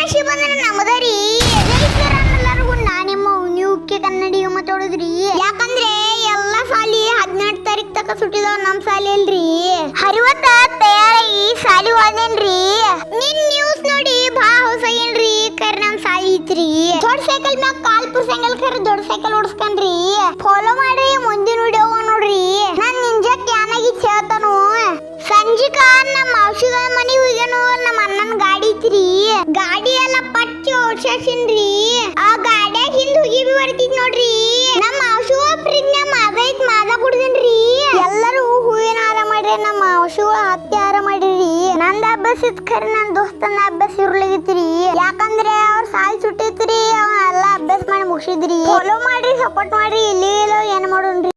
ನಶೀಬ್ ಅಂದ್ರೆ ನಮ್ಮದರಿ ಎಲ್ಲರಿಗೂ ನಾ ನಿಮ್ಮ ನ್ಯೂಕ್ಕೆ ಕನ್ನಡಿ ಮಾತಾಡೋದ್ರಿ ಯಾಕಂದ್ರೆ ಎಲ್ಲಾ ಸಾಲಿ 17 ತಾರೀಕ್ ತಕ ಸುಟ್ಟಿದಾವ್ ನಮ್ ಸಾಲಿ ಅಲ್ರಿ ಹರಿವತ್ತ ತಯಾರಾಗಿ ಸಾಲಿ ಹೋದೇನ್ರಿ ನಿನ್ ನ್ಯೂಸ್ ನೋಡಿ ಬಾ ಹೊಸ ಏನ್ರಿ ಕರ್ ನಮ್ ಸಾಲಿ ಐತ್ರಿ ದೊಡ್ಡ ಸೈಕಲ್ ಮ್ಯಾಗ ಕಾಲ್ಪುರ್ ಸೈಕಲ್ ಕರ್ ದೊಡ್ಡ ಸೈಕಲ್ ಓಡಿಸ್ಕನ್ರಿ ಫಾಲೋ ಮಾಡ್ರಿ ಮುಂದಿನ ವಿಡಿಯೋ ನೋಡ್ರಿ ನಾನ್ ನಿಂಜಕ್ ಏನಾಗಿ ಹೇಳ್ತಾನು ಸಂಜಿಕ ನಮ್ಮ ಔಷಧ ಮನೆಗೆ ಹೋಗ್ಯಾನು ನಮ್ಮ ಅಣ್ಣನ ಗಾಡಿ ಐತ್ರಿ ಗಾಡಿ ಎಲ್ಲ ಪಚ್ಚಿ ಓಡ್ಸಾಸಿನ್ರಿ ಆ ಗಾಡ್ಯಾಗ ಹಿಂದ್ ಹೋಗಿ ಬರ್ತಿದ್ ನೋಡ್ರಿ ನಮ್ಮ ಔಷಧ ಪ್ರಜ್ಞೆ ಮಾದೈತ್ ಮಾದ ಕುಡ್ದಿನ್ರಿ ಎಲ್ಲರೂ ಹೂವಿನ ಹಾರ ಮಾಡ್ರಿ ನಮ್ಮ ಔಷಧ ಹತ್ತಿ ಹಾರ ಮಾಡಿರಿ ನಂದ ಅಭ್ಯಾಸ ಇತ್ ಖರೆ ನನ್ನ ದೋಸ್ತನ ಅಭ್ಯಾಸ ಇರ್ಲಾಗಿತ್ರಿ ಯಾಕಂದ್ರೆ ಅವ್ರ ಸಾಲ್ ಸುಟ್ಟಿತ್ರಿ ಅವ ಎಲ್ಲ ಅಭ್ಯಾಸ ಮಾಡಿ ಮುಗಿಸಿದ್ರಿ ಫಾಲೋ ಮಾಡ್ರಿ ಸಪೋರ್ಟ್ ಮಾಡ್ರಿ ಇಲ್ಲಿ ಏನ್ ಮಾಡೋಣ್ರಿ.